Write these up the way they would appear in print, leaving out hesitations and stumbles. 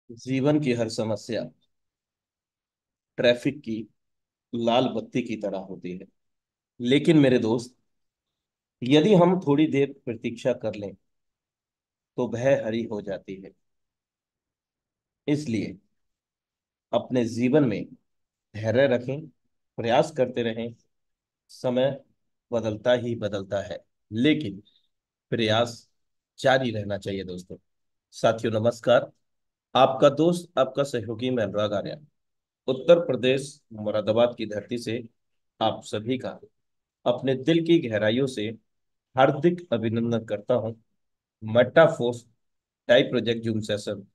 जीवन की हर समस्या ट्रैफिक की लाल बत्ती की तरह होती है। लेकिन मेरे दोस्त, यदि हम थोड़ी देर प्रतीक्षा कर लें तो वह हरी हो जाती है। इसलिए अपने जीवन में धैर्य रखें, प्रयास करते रहें। समय बदलता ही बदलता है, लेकिन प्रयास जारी रहना चाहिए दोस्तों। साथियों नमस्कार। आपका दोस्त, आपका सहयोगी मैं अनुराग आर्य, उत्तर प्रदेश मुरादाबाद की धरती से आप सभी का अपने दिल की गहराइयों से हार्दिक अभिनंदन करता हूं। Metaforce type project Zoom session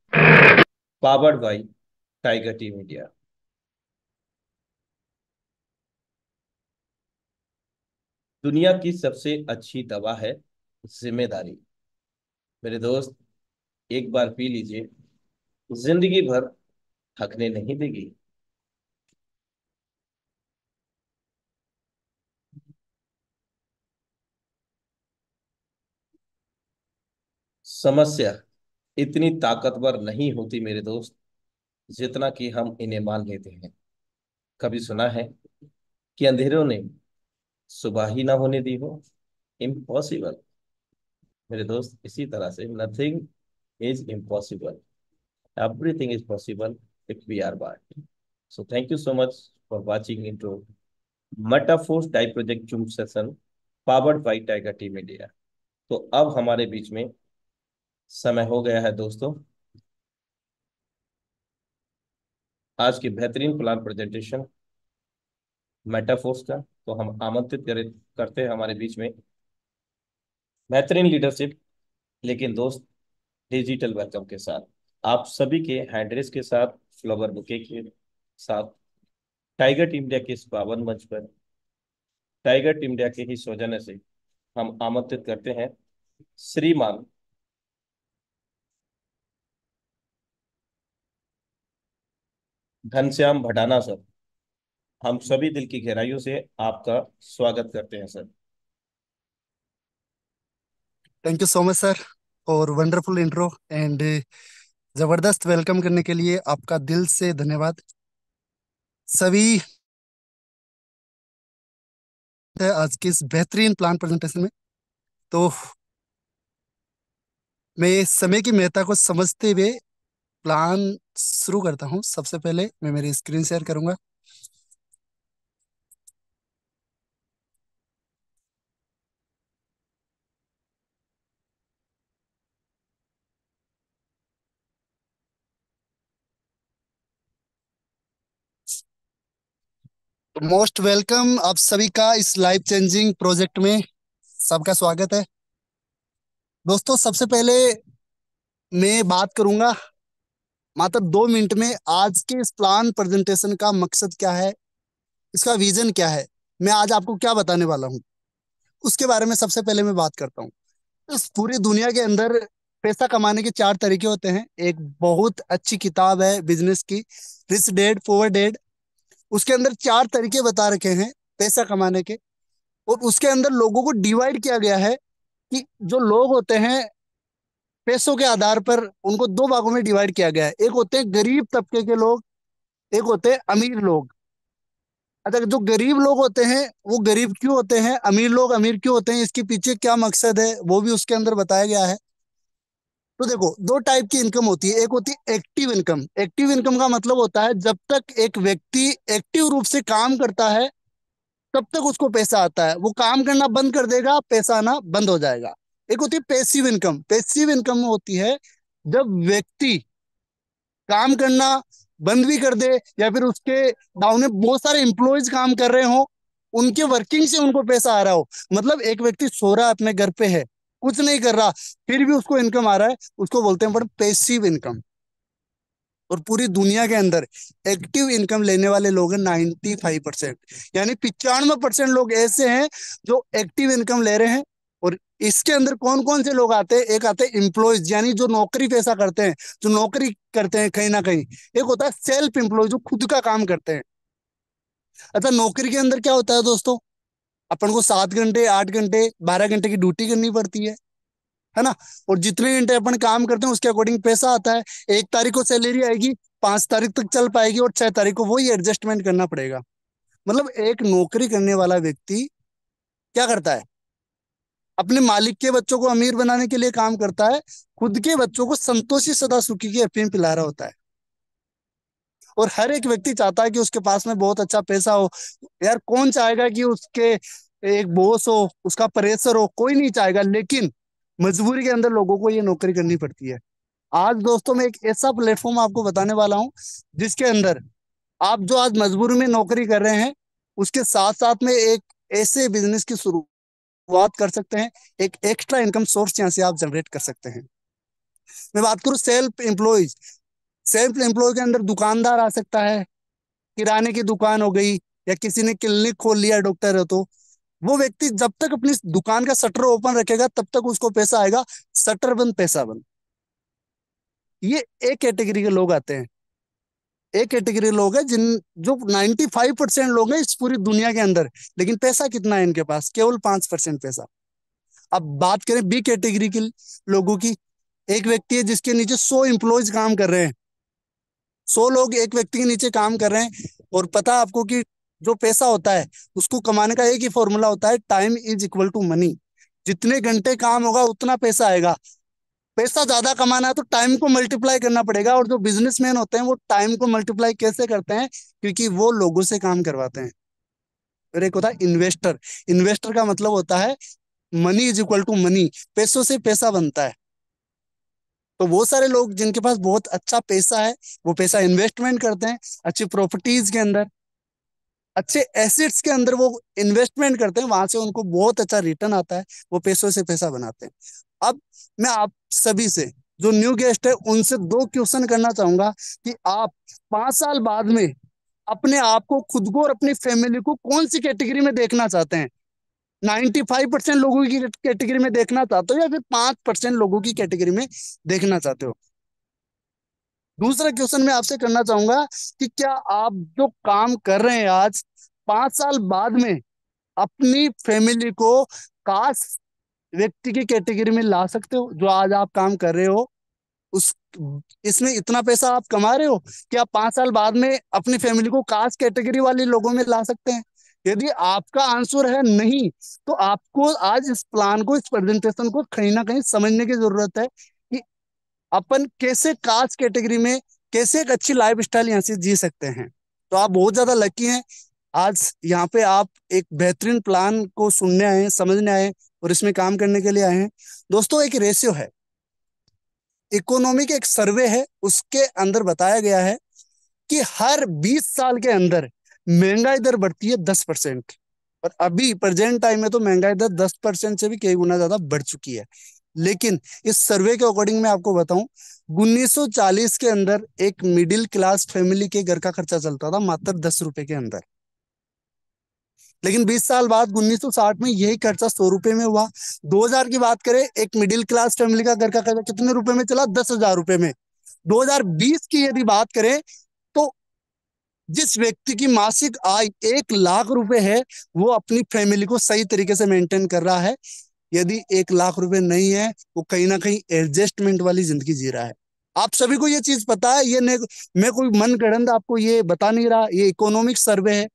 powered by Tiger Team India. दुनिया की सबसे अच्छी दवा है जिम्मेदारी। मेरे दोस्त, एक बार पी लीजिए, जिंदगी भर थकने नहीं देगी। समस्या इतनी ताकतवर नहीं होती मेरे दोस्त, जितना कि हम इन्हें मान लेते हैं। कभी सुना है कि अंधेरों ने सुबह ही ना होने दी हो? इम्पॉसिबल। मेरे दोस्त, इसी तरह से nothing is impossible, everything is possible if we are want. So thank you so much for watching intro Metaforce type project Zoom session powered by Tiger Team India. तो अब हमारे बीच में समय हो गया है दोस्तों, आज की बेहतरीन प्लान प्रेजेंटेशन मेटाफोर्स का। तो हम आमंत्रित करते हैं हमारे बीच में बेहतरीन लीडरशिप, लेकिन दोस्त डिजिटल वेलकम के साथ, आप सभी के हैंडरेस के साथ, फ्लावर बुके के साथ, टाइगर टीम इंडिया के इस पावन मंच पर टाइगर टीम इंडिया के ही सौजन्य से हम आमंत्रित करते हैं श्रीमान घनश्याम भडाना सर। हम सभी दिल की गहराइयों से आपका स्वागत करते हैं sir. Thank you so much sir for wonderful intro and जबरदस्त वेलकम करने के लिए आपका दिल से धन्यवाद। सभी आज की इस बेहतरीन प्लान प्रेजेंटेशन में। तो मैं समय की महत्ता को समझते हुए प्लान शुरू करता हूं। सबसे पहले मैं मेरी स्क्रीन शेयर करूंगा। मोस्ट वेलकम आप सभी का इस लाइफ चेंजिंग प्रोजेक्ट में। सबका स्वागत है दोस्तों। सबसे पहले मैं बात करूंगा मात्र 2 मिनट में आज के इस प्लान प्रेजेंटेशन का मकसद क्या है, इसका विजन क्या है, मैं आज आपको क्या बताने वाला हूँ, उसके बारे में सबसे पहले मैं बात करता हूँ। इस पूरी दुनिया के अंदर पैसा कमाने के 4 तरीके होते हैं। एक बहुत अच्छी किताब है बिजनेस की, रिच डैड पुअर डैड। उसके अंदर 4 तरीके बता रखे हैं पैसा कमाने के। और उसके अंदर लोगों को डिवाइड किया गया है कि जो लोग होते हैं पैसों के आधार पर उनको 2 भागों में डिवाइड किया गया है। एक होते हैं गरीब तबके के लोग, एक होते हैं अमीर लोग। अच्छा, जो गरीब लोग होते हैं वो गरीब क्यों होते हैं, अमीर लोग अमीर क्यों होते हैं, इसके पीछे क्या मकसद है वो भी उसके अंदर बताया गया है। तो देखो, 2 टाइप की इनकम होती है। एक होती है एक्टिव इनकम। एक्टिव इनकम का मतलब होता है जब तक एक व्यक्ति एक्टिव रूप से काम करता है तब तक उसको पैसा आता है। वो काम करना बंद कर देगा, पैसा आना बंद हो जाएगा। एक होती है पैसिव इनकम। पैसिव इनकम होती है जब व्यक्ति काम करना बंद भी कर दे या फिर उसके डाउन में बहुत सारे एम्प्लॉयज काम कर रहे हो, उनके वर्किंग से उनको पैसा आ रहा हो। मतलब एक व्यक्ति सो रहा है अपने घर पे है, कुछ नहीं कर रहा, फिर भी उसको इनकम आ रहा है, उसको बोलते हैं पैसिव इनकम। और पूरी दुनिया के अंदर एक्टिव इनकम लेने वाले लोग हैं 95%। यानी 95% लोग ऐसे हैं जो एक्टिव इनकम ले रहे हैं। और इसके अंदर कौन कौन से लोग आते हैं? एक आते हैं एम्प्लॉयज, यानी जो नौकरी पैसा करते हैं, जो नौकरी करते हैं कहीं ना कहीं। एक होता है सेल्फ एम्प्लॉय, जो खुद का काम करते हैं। अच्छा, नौकरी के अंदर क्या होता है दोस्तों? अपन को 7 घंटे 8 घंटे 12 घंटे की ड्यूटी करनी पड़ती है। है ना। और जितने घंटे अपन काम करते हैं उसके अकॉर्डिंग पैसा आता है। 1 तारीख को सैलरी आएगी, 5 तारीख तक चल पाएगी, और 6 तारीख को वही एडजस्टमेंट करना पड़ेगा। मतलब एक नौकरी करने वाला व्यक्ति क्या करता है, अपने मालिक के बच्चों को अमीर बनाने के लिए काम करता है, खुद के बच्चों को संतोषी सदा सुखी की अफीम पिला रहा होता है। और हर एक व्यक्ति चाहता है कि उसके पास में बहुत अच्छा पैसा हो। यार कौन चाहेगा कि उसके एक बॉस हो, उसका प्रेशर हो, कोई नहीं चाहेगा, लेकिन मजबूरी के अंदर लोगों को ये नौकरी करनी पड़ती है। आज दोस्तों मैं एक ऐसा प्लेटफॉर्म आपको बताने वाला हूँ जिसके अंदर आप जो आज मजबूरी में नौकरी कर रहे हैं, उसके साथ साथ में एक ऐसे बिजनेस की शुरुआत कर सकते हैं। एक एक्स्ट्रा इनकम सोर्स यहाँ से आप जनरेट कर सकते हैं। मैं बात करूँ सेल्फ एम्प्लॉयज, सेल्फ एम्प्लॉय के अंदर दुकानदार आ सकता है, किराने की दुकान हो गई, या किसी ने क्लिनिक खोल लिया, डॉक्टर है तो वो व्यक्ति जब तक अपनी दुकान का शटर ओपन रखेगा तब तक उसको पैसा आएगा। शटर बंद पैसा बंद, ये एक कैटेगरी के लोग आते हैं। एक कैटेगरी लोग हैं जिन जो 95% लोग हैं इस पूरी दुनिया के अंदर, लेकिन पैसा कितना है इनके पास, केवल 5% पैसा। अब बात करें बी कैटेगरी के लोगों की, एक व्यक्ति है जिसके नीचे 100 एम्प्लॉयज काम कर रहे हैं, 100 लोग एक व्यक्ति के नीचे काम कर रहे हैं। और पता है आपको कि जो पैसा होता है उसको कमाने का एक ही फॉर्मूला होता है, time is equal to money. जितने घंटे काम होगा उतना पैसा आएगा। पैसा ज्यादा कमाना है तो टाइम को मल्टीप्लाई करना पड़ेगा, और जो बिजनेसमैन होते हैं वो टाइम को मल्टीप्लाई कैसे करते हैं, क्योंकि वो लोगों से काम करवाते हैं। और एक होता है इन्वेस्टर, इन्वेस्टर का मतलब होता है money is equal to money, पैसों से पैसा बनता है। तो वो सारे लोग जिनके पास बहुत अच्छा पैसा है, वो पैसा इन्वेस्टमेंट करते हैं, अच्छी प्रॉपर्टीज के अंदर, अच्छे एसेट्स के अंदर वो इन्वेस्टमेंट करते हैं, वहां से उनको बहुत अच्छा रिटर्न आता है, वो पैसों से पैसा बनाते हैं। अब मैं आप सभी से, जो न्यू गेस्ट है, उनसे 2 क्वेश्चन करना चाहूंगा कि आप 5 साल बाद में अपने आप को, खुद को और अपनी फैमिली को कौन सी कैटेगरी में देखना चाहते हैं? 95% लोगों की कैटेगरी में देखना चाहते हो, या फिर 5% लोगों की कैटेगरी में देखना चाहते हो? दूसरा क्वेश्चन मैं आपसे करना चाहूंगा कि क्या आप जो काम कर रहे हैं आज, 5 साल बाद में अपनी फैमिली को कास्ट व्यक्ति की कैटेगरी में ला सकते हो? जो आज आप काम कर रहे हो उस इसमें इतना पैसा आप कमा रहे हो, क्या 5 साल बाद में अपनी फैमिली को कास्ट कैटेगरी वाले लोगों में ला सकते हैं? यदि आपका आंसर है नहीं, तो आपको आज इस प्लान को, इस प्रेजेंटेशन को कहीं ना कहीं समझने की जरूरत है कि अपन कैसे कास्ट कैटेगरी में, कैसे एक अच्छी लाइफ स्टाइल यहाँ से जी सकते हैं। तो आप बहुत ज्यादा लकी हैं, आज यहाँ पे आप एक बेहतरीन प्लान को सुनने आए हैं, समझने आए हैं, और इसमें काम करने के लिए आए हैं। दोस्तों एक रेशियो है, इकोनॉमी का एक सर्वे है, उसके अंदर बताया गया है कि हर 20 साल के अंदर महंगाई दर बढ़ती है 10%। और अभी प्रेजेंट टाइम में तो महंगाई दर 10% से भी कई गुना ज्यादा बढ़ चुकी है। लेकिन इस सर्वे के अकॉर्डिंग मैं आपको बताऊं, 1940 के अंदर एक मिडिल क्लास फैमिली के घर का खर्चा चलता था मात्र 10 रुपए के अंदर। लेकिन 20 साल बाद 1960 में यही खर्चा 100 रुपए में हुआ। 2000 की बात करें, एक मिडिल क्लास फैमिली का घर का खर्चा कितने रुपए में चला? 10,000 रुपए में। 2020 की यदि बात करें, तो जिस व्यक्ति की मासिक आय 1 लाख रुपए है, वो अपनी फैमिली को सही तरीके से मेंटेन कर रहा है। यदि 1 लाख रुपए नहीं है, वो कहीं ना कहीं एडजस्टमेंट वाली जिंदगी जी रहा है। आप सभी को ये चीज पता है, ये नहीं, मैं कोई मन गढ़ंत आपको ये बता नहीं रहा, ये इकोनॉमिक सर्वे है।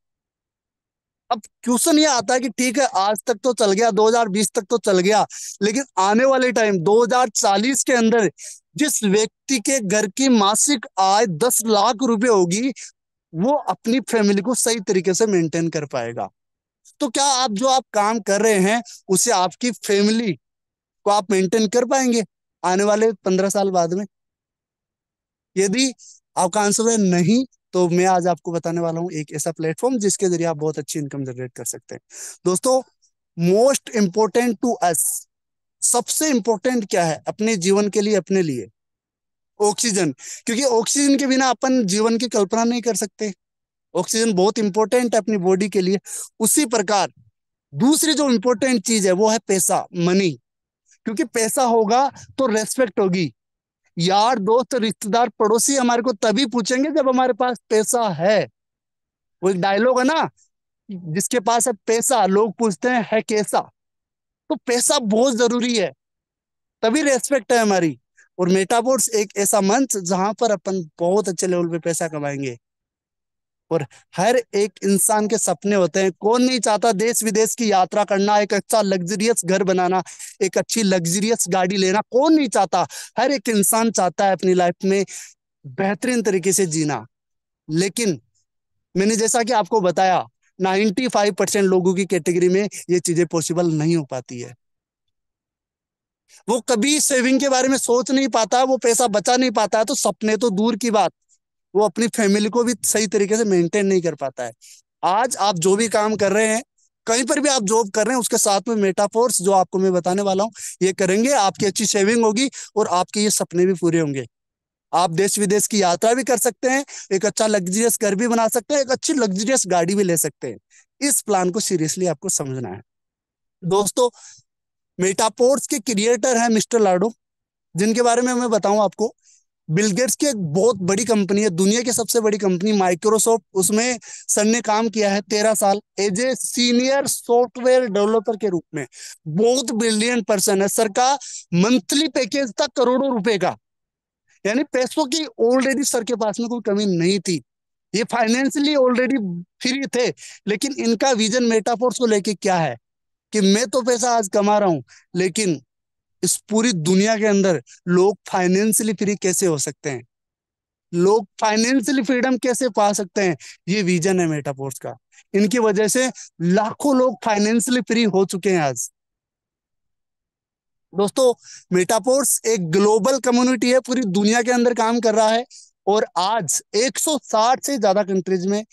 अब क्वेश्चन ये आता है कि ठीक है, आज तक तो चल गया, 2020 तक तो चल गया, लेकिन आने वाले टाइम 2040 के अंदर जिस व्यक्ति के घर की मासिक आय 10 लाख रुपए होगी, वो अपनी फैमिली को सही तरीके से मेंटेन कर पाएगा। तो क्या आप जो आप काम कर रहे हैं, उसे आपकी फैमिली को आप मेंटेन कर पाएंगे आने वाले 15 साल बाद में? यदि आपका आंसर है नहीं, तो मैं आज आपको बताने वाला हूं एक ऐसा प्लेटफॉर्म जिसके जरिए आप बहुत अच्छी इनकम जनरेट कर सकते हैं। दोस्तों, मोस्ट इंपोर्टेंट टू अस, सबसे इंपॉर्टेंट क्या है अपने जीवन के लिए, अपने लिए? ऑक्सीजन। क्योंकि ऑक्सीजन के बिना अपन जीवन की कल्पना नहीं कर सकते। ऑक्सीजन बहुत इंपॉर्टेंट है अपनी बॉडी के लिए। उसी प्रकार दूसरी जो इंपॉर्टेंट चीज है वो है पैसा, मनी। क्योंकि पैसा होगा तो रेस्पेक्ट होगी। यार दोस्त रिश्तेदार पड़ोसी हमारे को तभी पूछेंगे जब हमारे पास पैसा है। वो एक डायलॉग है ना, जिसके पास है पैसा लोग पूछते हैं है कैसा। तो पैसा बहुत जरूरी है। तभी रेस्पेक्ट है हमारी। और मेटापोर्स एक ऐसा मंच जहां पर अपन बहुत अच्छे लेवल पे पैसा कमाएंगे। और हर एक इंसान के सपने होते हैं, कौन नहीं चाहता देश विदेश की यात्रा करना, एक अच्छा लग्जरियस घर बनाना, एक अच्छी लग्जरियस गाड़ी लेना, कौन नहीं चाहता। हर एक इंसान चाहता है अपनी लाइफ में बेहतरीन तरीके से जीना। लेकिन मैंने जैसा कि आपको बताया, 95% लोगों की कैटेगरी में ये चीजें पॉसिबल नहीं हो पाती है। वो कभी सेविंग के बारे में सोच नहीं पाता, वो पैसा बचा नहीं पाता है, तो सपने तो दूर की बात, वो अपनी फैमिली को भी सही तरीके से मेंटेन नहीं कर पाता है। आज आप जो भी काम कर रहे हैं, कहीं पर भी आप जॉब कर रहे हैं, उसके साथ में मेटाफोर्स जो आपको मैं बताने वाला हूँ ये करेंगे, आपकी अच्छी सेविंग होगी और आपके ये सपने भी पूरे होंगे। आप देश विदेश की यात्रा भी कर सकते हैं, एक अच्छा लग्जरियस घर भी बना सकते हैं, एक अच्छी लग्जरियस गाड़ी भी ले सकते हैं। इस प्लान को सीरियसली आपको समझना है दोस्तों। मेटापोर्स के क्रिएटर हैं मिस्टर लाडो, जिनके बारे में मैं बताऊं आपको। बिल गेट्स की एक बहुत बड़ी कंपनी है, दुनिया की सबसे बड़ी कंपनी माइक्रोसॉफ्ट, उसमें सर ने काम किया है 13 साल as a senior software developer के रूप में। बहुत ब्रिलियंट पर्सन है सर का। मंथली पैकेज था करोड़ों रुपए का, यानी पैसों की ऑलरेडी सर के पास में कोई कमी नहीं थी। ये फाइनेंशियली ऑलरेडी फ्री थे। लेकिन इनका विजन मेटाफोर्स को लेके क्या है कि मैं तो पैसा आज कमा रहा हूं, लेकिन इस पूरी दुनिया के अंदर लोग फाइनेंशियली फ्री कैसे हो सकते हैं, लोग फाइनेंशियली फ्रीडम कैसे पा सकते हैं। ये विजन है मेटाफोर्स का। इनकी वजह से लाखों लोग फाइनेंशियली फ्री हो चुके हैं आज। दोस्तों, मेटाफोर्स एक ग्लोबल कम्युनिटी है, पूरी दुनिया के अंदर काम कर रहा है। और आज 160 से ज्यादा कंट्रीज में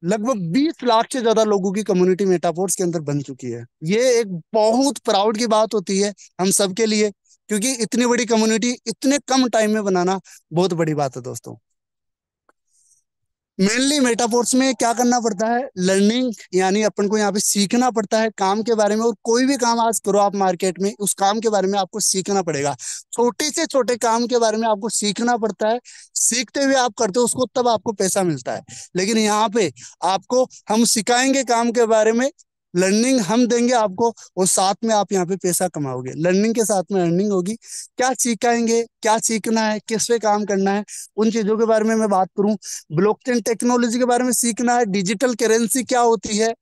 लगभग 20 लाख से ज्यादा लोगों की कम्युनिटी मेटाफोर्स के अंदर बन चुकी है। ये एक बहुत प्राउड की बात होती है हम सबके लिए, क्योंकि इतनी बड़ी कम्युनिटी इतने कम टाइम में बनाना बहुत बड़ी बात है दोस्तों। मेनली मेटाफोर्स में क्या करना पड़ता है, लर्निंग, यानी अपन को यहाँ पे सीखना पड़ता है काम के बारे में। और कोई भी काम आज करो आप मार्केट में, उस काम के बारे में आपको सीखना पड़ेगा। छोटे से छोटे काम के बारे में आपको सीखना पड़ता है। सीखते हुए आप करते हो उसको, तब आपको पैसा मिलता है। लेकिन यहाँ पे आपको हम सिखाएंगे काम के बारे में, लर्निंग हम देंगे आपको, और साथ में आप यहाँ पे पैसा कमाओगे। लर्निंग के साथ में अर्निंग होगी। क्या सिखाएंगे, क्या सीखना है, किस पे काम करना है, उन चीजों के बारे में मैं बात करूं। ब्लॉकचेन टेक्नोलॉजी के बारे में सीखना है, डिजिटल करेंसी क्या होती है,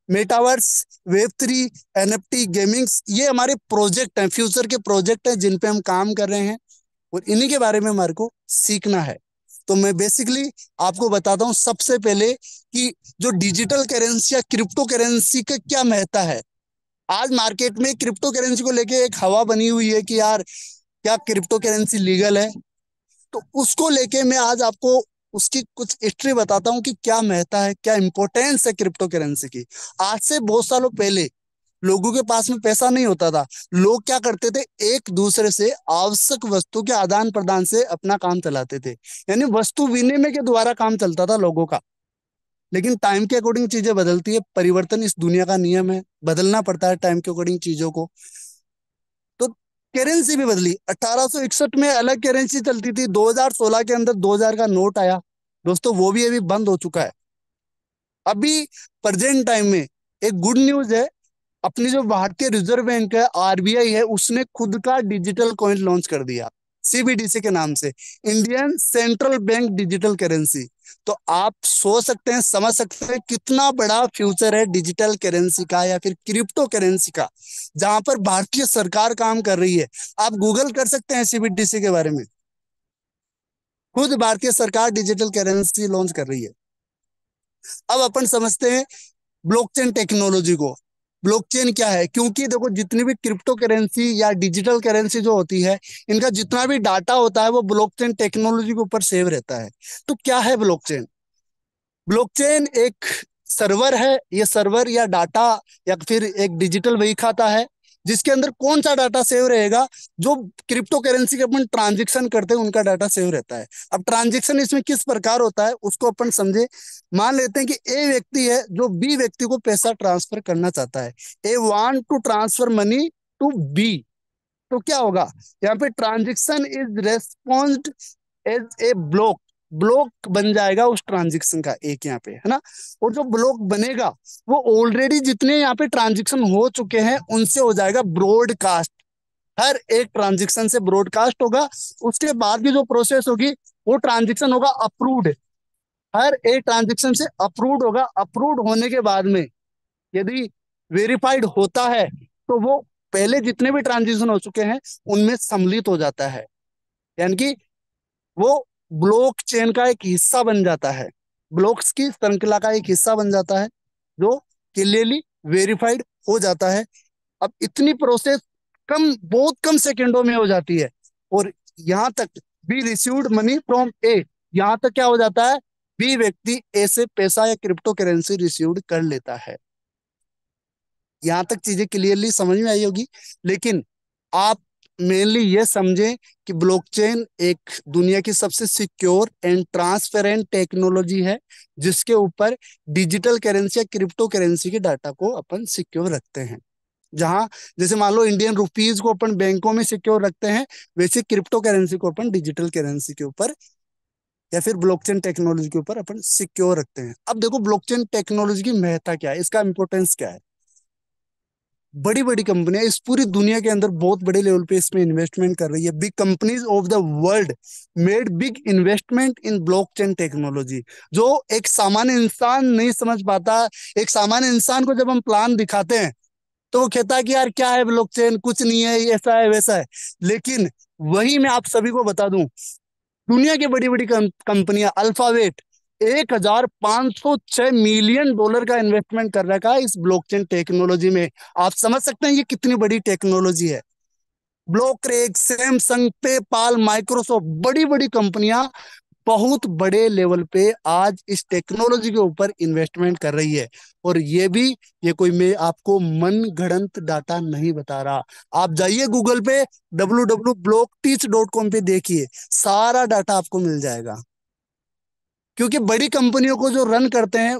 मेटावर्स, वेब 3, एनएफटी, गेमिंग्स, ये हमारे प्रोजेक्ट हैं, फ्यूचर के प्रोजेक्ट हैं जिन पे हम काम कर रहे हैं। और इन्हीं के बारे में हमारे को सीखना है। तो मैं बेसिकली आपको बताता हूँ सबसे पहले कि जो डिजिटल करेंसी या क्रिप्टो करेंसी का क्या महत्व है। आज मार्केट में क्रिप्टो करेंसी को लेके एक हवा बनी हुई है कि यार क्या क्रिप्टो करेंसी लीगल है। तो उसको लेके मैं आज आपको उसकी कुछ हिस्ट्री बताता हूँ कि क्या महत्व है, क्या इंपॉर्टेंस है क्रिप्टो करेंसी की। आज से बहुत सालों पहले लोगों के पास में पैसा नहीं होता था। लोग क्या करते थे, एक दूसरे से आवश्यक वस्तु के आदान प्रदान से अपना काम चलाते थे, यानी वस्तु विनिमय के द्वारा काम चलता था लोगों का। लेकिन टाइम के अकॉर्डिंग चीजें बदलती है, परिवर्तन इस दुनिया का नियम है, बदलना पड़ता है टाइम के अकॉर्डिंग चीजों को। तो करेंसी भी बदली। 1861 में अलग करेंसी चलती थी, 2016 के अंदर 2000 का नोट आया दोस्तों, वो भी अभी बंद हो चुका है। अभी प्रेजेंट टाइम में एक गुड न्यूज है, अपनी जो भारतीय रिजर्व बैंक है, आरबीआई है, उसने खुद का डिजिटल कॉइन लॉन्च कर दिया, सीबीडीसी के नाम से, Indian central bank digital currency. तो आप सोच सकते हैं, समझ सकते हैं कितना बड़ा फ्यूचर है डिजिटल करेंसी का या फिर क्रिप्टो करेंसी का, जहां पर भारतीय सरकार काम कर रही है। आप गूगल कर सकते हैं सीबीडीसी के बारे में, खुद भारतीय सरकार डिजिटल करेंसी लॉन्च कर रही है। अब अपन समझते हैं ब्लॉकचेन टेक्नोलॉजी को। ब्लॉकचेन क्या है, क्योंकि देखो जितनी भी क्रिप्टो करेंसी या डिजिटल करेंसी जो होती है, इनका जितना भी डाटा होता है वो ब्लॉकचेन टेक्नोलॉजी के ऊपर सेव रहता है। तो क्या है ब्लॉकचेन? ब्लॉकचेन एक सर्वर है, ये सर्वर या डाटा या फिर एक डिजिटल वही खाता है जिसके अंदर कौन सा डाटा सेव रहेगा, जो क्रिप्टो करेंसी के अपन ट्रांजेक्शन करते हैं उनका डाटा सेव रहता है। अब ट्रांजेक्शन इसमें किस प्रकार होता है उसको अपन समझे। मान लेते हैं कि ए व्यक्ति है जो बी व्यक्ति को पैसा ट्रांसफर करना चाहता है। A want to transfer money to B. तो क्या होगा, यहाँ पे transaction is responsed as a block. Block बन जाएगा उस ट्रांजेक्शन का एक यहाँ पे, है ना। और जो ब्लॉक बनेगा वो ऑलरेडी जितने यहाँ पे ट्रांजेक्शन हो चुके हैं उनसे हो जाएगा ब्रॉडकास्ट। हर एक ट्रांजेक्शन से ब्रॉडकास्ट होगा। उसके बाद की जो प्रोसेस होगी वो ट्रांजेक्शन होगा अप्रूव्ड। हर एक ट्रांजेक्शन से अप्रूव्ड होगा। अप्रूव्ड होने के बाद में यदि वेरीफाइड होता है तो वो पहले जितने भी ट्रांजेक्शन हो चुके हैं उनमें सम्मिलित हो जाता है, यानी कि वो ब्लॉक चेन का एक हिस्सा बन जाता है, ब्लॉक्स की श्रृंखला का एक हिस्सा बन जाता है, जो क्लियरली वेरीफाइड हो जाता है। अब इतनी प्रोसेस बहुत कम सेकंडों में हो जाती है। और यहां तक बी रिसीव्ड मनी फ्रॉम ए, यहां तक क्या हो जाता है, बी व्यक्ति ए से पैसा या क्रिप्टो करेंसी रिसीव्ड कर लेता है। यहां तक चीजें क्लियरली समझ में आई होगी। लेकिन आप मेनली ये समझें कि ब्लॉकचेन एक दुनिया की सबसे सिक्योर एंड ट्रांसपेरेंट टेक्नोलॉजी है, जिसके ऊपर डिजिटल करेंसी या क्रिप्टो करेंसी के डाटा को अपन सिक्योर रखते हैं। जहां जैसे मान लो इंडियन रुपीज को अपन बैंकों में सिक्योर रखते हैं, वैसे क्रिप्टो करेंसी को अपन डिजिटल करेंसी के ऊपर या फिर ब्लॉकचेन टेक्नोलॉजी के ऊपर अपन सिक्योर रखते हैं। अब देखो ब्लॉकचेन टेक्नोलॉजी की महत्ता क्या है, इसका इंपॉर्टेंस क्या है। बड़ी बड़ी कंपनियां इस पूरी दुनिया के अंदर बहुत बड़े लेवल पे इसमें इन्वेस्टमेंट कर रही है। Big companies of the world made big investment in blockchain technology, जो एक सामान्य इंसान नहीं समझ पाता। एक सामान्य इंसान को जब हम प्लान दिखाते हैं तो वो कहता है कि यार क्या है ब्लॉकचेन, कुछ नहीं है, ऐसा है वैसा है। लेकिन वही मैं आप सभी को बता दूं, दुनिया की बड़ी बड़ी कंपनियां अल्फाबेट 1506 मिलियन डॉलर का इन्वेस्टमेंट कर रखा है इस ब्लॉकचेन टेक्नोलॉजी में। आप समझ सकते हैं ये कितनी बड़ी टेक्नोलॉजी है। ब्लॉकरेक, सैमसंग, पेपाल, माइक्रोसॉफ्ट, बड़ी बड़ी कंपनियां बहुत बड़े लेवल पे आज इस टेक्नोलॉजी के ऊपर इन्वेस्टमेंट कर रही है। और ये भी, ये कोई मैं आपको मन गढ़ंत डाटा नहीं बता रहा। आप जाइए गूगल पे www.blockteach.com पे देखिए, सारा डाटा आपको मिल जाएगा। क्योंकि बड़ी कंपनियों को जो रन करते हैं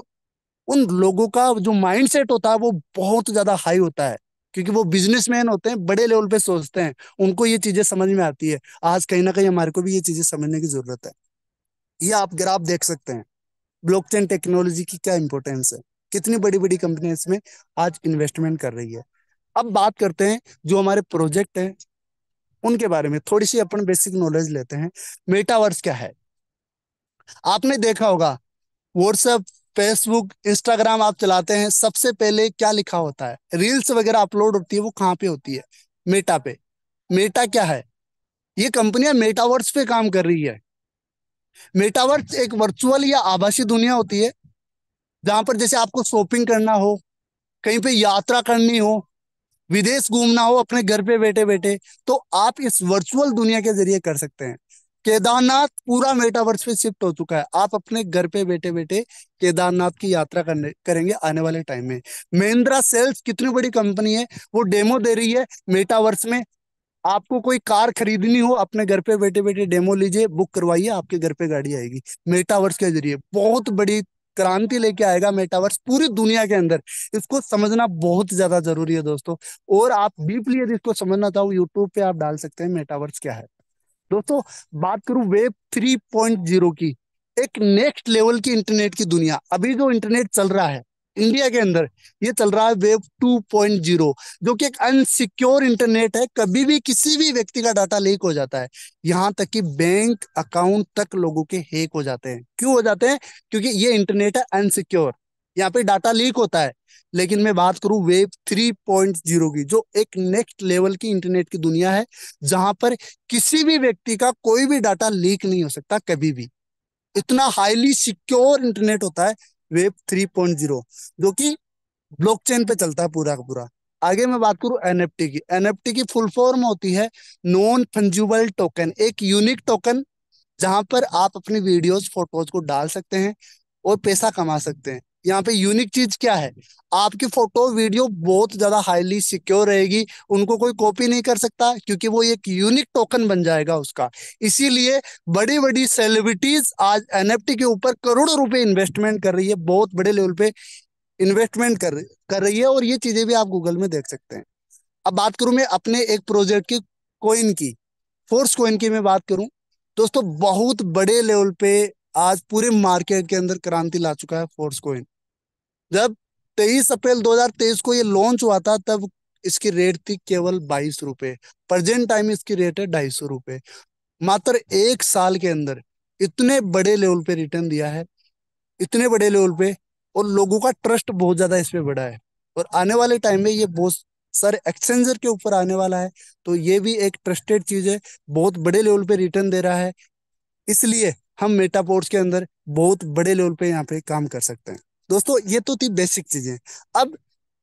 उन लोगों का जो माइंडसेट होता है वो बहुत ज्यादा हाई होता है, क्योंकि वो बिजनेसमैन होते हैं, बड़े लेवल पे सोचते हैं, उनको ये चीजें समझ में आती है। आज कहीं ना कहीं हमारे को भी ये चीजें समझने की जरूरत है। ये आप ग्राफ देख सकते हैं, ब्लॉकचेन टेक्नोलॉजी की क्या इंपॉर्टेंस है, कितनी बड़ी बड़ी कंपनी इसमें आज इन्वेस्टमेंट कर रही है। अब बात करते हैं जो हमारे प्रोजेक्ट हैं उनके बारे में, थोड़ी सी अपन बेसिक नॉलेज लेते हैं। मेटावर्स क्या है, आपने देखा होगा व्हाट्सएप, फेसबुक, इंस्टाग्राम आप चलाते हैं, सबसे पहले क्या लिखा होता है, रील्स वगैरह अपलोड होती है, वो कहाँ पे होती है, मेटा पे। मेटा क्या है, ये कंपनियां मेटावर्स पे काम कर रही है। मेटावर्स एक वर्चुअल या आभासी दुनिया होती है जहां पर जैसे आपको शॉपिंग करना हो, कहीं पे यात्रा करनी हो, विदेश घूमना हो अपने घर पे बैठे बैठे, तो आप इस वर्चुअल दुनिया के जरिए कर सकते हैं। केदारनाथ पूरा मेटावर्स पे शिफ्ट हो चुका है, आप अपने घर पे बैठे बैठे केदारनाथ की यात्रा करने करेंगे आने वाले टाइम में। महिंद्रा सेल्स कितनी बड़ी कंपनी है, वो डेमो दे रही है मेटावर्स में। आपको कोई कार खरीदनी हो, अपने घर पे बैठे बैठे डेमो लीजिए, बुक करवाइए, आपके घर पे गाड़ी आएगी मेटावर्स के जरिए। बहुत बड़ी क्रांति लेके आएगा मेटावर्स पूरी दुनिया के अंदर। इसको समझना बहुत ज्यादा जरूरी है दोस्तों। और आप डीपली यदि इसको समझना चाहो, यूट्यूब पे आप डाल सकते हैं मेटावर्स क्या है। दोस्तों, बात करूं वेब 3.0 की, एक नेक्स्ट लेवल की इंटरनेट की दुनिया। अभी जो इंटरनेट चल रहा है इंडिया के अंदर, ये चल रहा है वेब 2.0, जो कि एक अनसिक्योर इंटरनेट है। कभी भी किसी भी व्यक्ति का डाटा लीक हो जाता है, यहाँ तक कि बैंक अकाउंट तक लोगों के हैक हो जाते हैं। क्यों हो जाते हैं, क्योंकि ये इंटरनेट है अनसिक्योर, यहाँ पे डाटा लीक होता है। लेकिन मैं बात करूं वेब 3.0 की, जो एक नेक्स्ट लेवल की इंटरनेट की दुनिया है, जहां पर किसी भी व्यक्ति का कोई भी डाटा लीक नहीं हो सकता कभी भी। इतना हाईली सिक्योर इंटरनेट होता है वेब 3.0, जो कि ब्लॉकचेन पे चलता है पूरा का पूरा। आगे मैं बात करूं एनएफटी की, एनएफटी की फुल फॉर्म होती है नॉन फंजिबल टोकन, एक यूनिक टोकन जहां पर आप अपनी वीडियोस फोटोज को डाल सकते हैं और पैसा कमा सकते हैं। यहाँ पे यूनिक चीज क्या है, आपकी फोटो वीडियो बहुत ज्यादा हाईली सिक्योर रहेगी, उनको कोई कॉपी नहीं कर सकता, क्योंकि वो एक यूनिक टोकन बन जाएगा उसका। इसीलिए बड़ी बड़ी सेलिब्रिटीज आज एनएफटी के ऊपर करोड़ों रुपए इन्वेस्टमेंट कर रही है, बहुत बड़े लेवल पे इन्वेस्टमेंट कर रही है। और ये चीजें भी आप गूगल में देख सकते हैं। अब बात करूं मैं अपने एक प्रोजेक्ट की, कोइन की, फोर्स कोइन की मैं बात करूं, दोस्तों बहुत बड़े लेवल पे आज पूरे मार्केट के अंदर क्रांति ला चुका है फोर्स कोइन। जब 23 अप्रैल 2023 को ये लॉन्च हुआ था, तब इसकी रेट थी केवल 22 रुपए। प्रेजेंट टाइम इसकी रेट है 250 रुपए। मात्र 1 साल के अंदर इतने बड़े लेवल पे रिटर्न दिया है, इतने बड़े लेवल पे। और लोगों का ट्रस्ट बहुत ज्यादा इस पे बढ़ा है। और आने वाले टाइम में ये बहुत सारे एक्सचेंजर के ऊपर आने वाला है। तो ये भी एक ट्रस्टेड चीज है, बहुत बड़े लेवल पे रिटर्न दे रहा है। इसलिए हम मेटापोर्ट्स के अंदर बहुत बड़े लेवल पे यहाँ पे काम कर सकते हैं। दोस्तों ये तो थी बेसिक चीजें। अब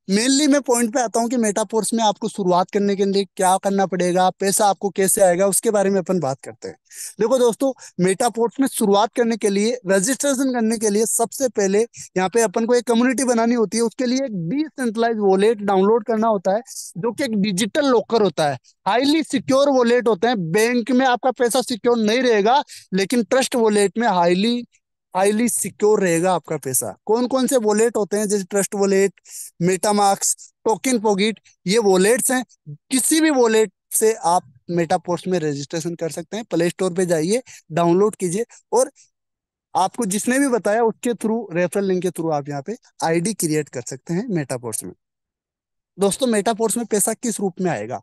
मेनली मैं पॉइंट पे आता हूँ कि मेटापोर्स में आपको शुरुआत करने के लिए क्या करना पड़ेगा, पैसा आपको कैसे आएगा, उसके बारे में अपन बात करते हैं। देखो दोस्तों, मेटापोर्स में शुरुआत करने के लिए, रजिस्ट्रेशन करने के लिए सबसे पहले यहाँ पे अपन को एक कम्युनिटी बनानी होती है। उसके लिए एक डिसेंट्रलाइज वॉलेट डाउनलोड करना होता है, जो कि एक डिजिटल लॉकर होता है। हाईली सिक्योर वॉलेट होते हैं। बैंक में आपका पैसा सिक्योर नहीं रहेगा, लेकिन ट्रस्ट वॉलेट में हाईली हाईली सिक्योर रहेगा आपका पैसा। कौन कौन से वॉलेट होते हैं? जैसे ट्रस्ट वॉलेट, मेटामार्क्स, टोकन पॉकेट, ये वॉलेट्स हैं। किसी भी वॉलेट से आप मेटापोस्ट में रजिस्ट्रेशन कर सकते हैं। प्ले स्टोर पे जाइए, डाउनलोड कीजिए, और आपको जिसने भी बताया उसके थ्रू, रेफरल लिंक के थ्रू आप यहाँ पे आईडी क्रिएट कर सकते हैं मेटापोस्ट में। दोस्तों मेटापोस्ट में पैसा किस रूप में आएगा?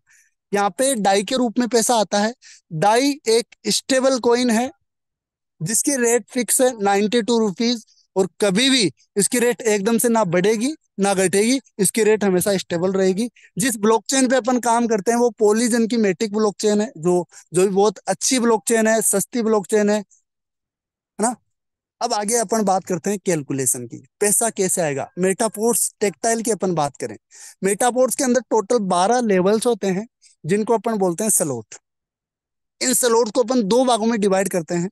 यहाँ पे डाई के रूप में पैसा आता है। डाई एक स्टेबल कॉइन है, जिसकी रेट फिक्स है 92 रुपीज। और कभी भी इसकी रेट एकदम से ना बढ़ेगी ना घटेगी, इसकी रेट हमेशा स्टेबल रहेगी। जिस ब्लॉकचेन पे अपन काम करते हैं वो पॉलीजन की मेटिक ब्लॉकचेन है, जो जो भी बहुत अच्छी ब्लॉकचेन है, सस्ती ब्लॉकचेन है ना। अब आगे अपन बात करते हैं कैलकुलेशन की, पैसा कैसे आएगा। मेटापोर्ट्स टेक्टाइल की अपन बात करें, मेटापोर्ट्स के अंदर टोटल 12 लेवल्स होते हैं, जिनको अपन बोलते हैं स्लॉट। इन स्लॉट को अपन दो भागों में डिवाइड करते हैं।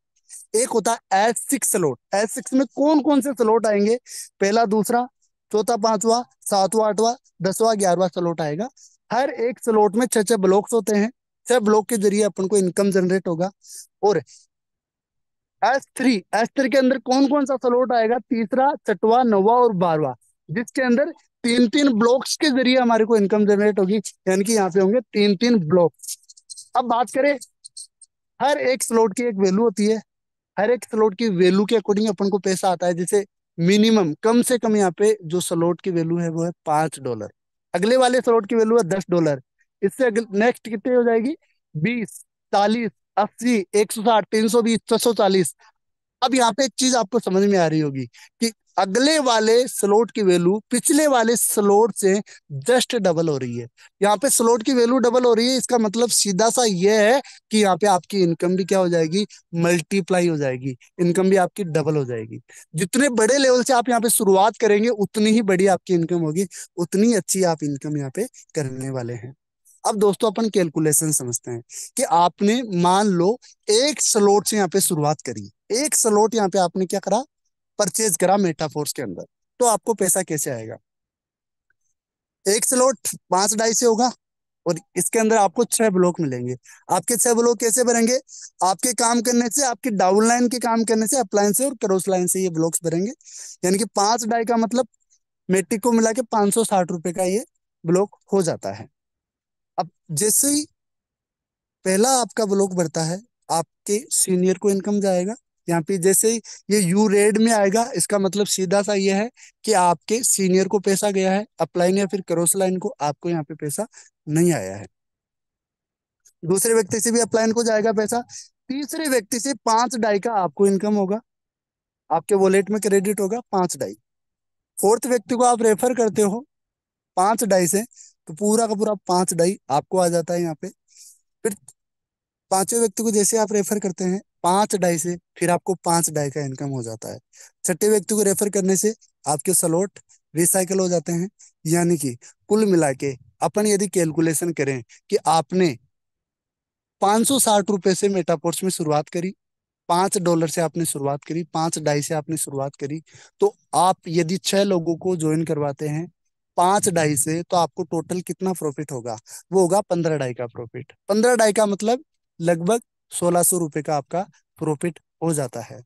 एक होता है S6 स्लॉट। S6 में कौन कौन से स्लॉट आएंगे? पहला, दूसरा, चौथा, पांचवा, सातवां, आठवां, 10वां, 11वां स्लॉट आएगा। हर एक स्लॉट में छह छह ब्लॉक्स होते हैं। छह ब्लॉक के जरिए अपन को इनकम जनरेट होगा। और एस थ्री के अंदर कौन कौन सा स्लॉट आएगा? तीसरा, छठवां, नौवां और 12वां, जिसके अंदर तीन तीन ब्लॉक्स के जरिए हमारे को इनकम जनरेट होगी। यानी कि यहाँ पे होंगे तीन तीन ब्लॉक। अब बात करें, हर एक स्लॉट की एक वैल्यू होती है। हर एक स्लॉट की वैल्यू के अकॉर्डिंग अपन को पैसा आता है। जैसे मिनिमम, कम से कम यहाँ पे जो स्लॉट की वैल्यू है वो है $5। अगले वाले स्लॉट की वैल्यू है $10। इससे नेक्स्ट कितनी हो जाएगी? 20, 40, 80, 160, 320, 640। अब यहाँ पे एक चीज आपको समझ में आ रही होगी कि अगले वाले स्लॉट की वैल्यू पिछले वाले स्लॉट से जस्ट डबल हो रही है। यहाँ पे स्लॉट की वैल्यू डबल हो रही है, इसका मतलब सीधा सा ये है कि यहाँ पे आपकी इनकम भी क्या हो जाएगी? मल्टीप्लाई हो जाएगी। इनकम भी आपकी डबल हो जाएगी। जितने बड़े लेवल से आप यहाँ पे शुरुआत करेंगे, उतनी ही बड़ी आपकी इनकम होगी, उतनी अच्छी आप इनकम यहाँ पे करने वाले हैं। अब दोस्तों अपन कैलकुलेशन समझते हैं कि आपने मान लो एक स्लॉट से यहाँ पे शुरुआत करी। एक स्लॉट यहाँ पे आपने क्या करा? परचेज करा मेटाफोर्स के अंदर। तो आपको पैसा कैसे आएगा? एक स्लॉट 5 डाई से होगा, और इसके अंदर आपको 6 ब्लॉक मिलेंगे। आपके 6 ब्लॉक कैसे भरेंगे? आपके काम करने से, आपकी डाउन लाइन के काम करने से, अपलाइन से और क्रॉस लाइन से ये ब्लॉक्स भरेंगे। यानी कि 5 डाई का मतलब मेट्रिक को मिला के 560 रुपए का ये ब्लॉक हो जाता है। अब जैसे ही पहला आपका ब्लॉक बढ़ता है, आपके सीनियर को इनकम जाएगा। यहाँ पे जैसे ही ये यू रेड में आएगा, इसका मतलब सीधा सा ये है कि आपके सीनियर को पैसा गया है। अपलाइन या फिर क्रॉस लाइन को आपको यहाँ पे पैसा नहीं आया है। दूसरे व्यक्ति से भी अपलाइन को जाएगा पैसा। तीसरे व्यक्ति से 5 डाई का आपको इनकम होगा, आपके वॉलेट में क्रेडिट होगा 5 डाई। फोर्थ व्यक्ति को आप रेफर करते हो 5 डाई से, तो पूरा का पूरा 5 डाई आपको आ जाता है यहाँ पे। फिर पांचवें व्यक्ति को जैसे आप रेफर करते हैं 5 डाई से, फिर आपको 5 डाई का इनकम हो जाता है। छठे व्यक्ति को रेफर करने से आपके स्लॉट रिसाइकल हो जाते हैं। यानी कि कुल मिला के अपन यदि कैलकुलेशन करें कि आपने $560 से मेटापोर्ट्स में शुरुआत करी, $5 से आपने शुरुआत करी, 5 डाई से आपने शुरुआत करी, तो आप यदि 6 लोगों को ज्वाइन करवाते हैं 5 डाई से, तो आपको टोटल कितना प्रॉफिट होगा? वो होगा 15 डाई का प्रॉफिट। 15 डाई का मतलब लगभग ₹1600 का आपका प्रॉफिट हो जाता है।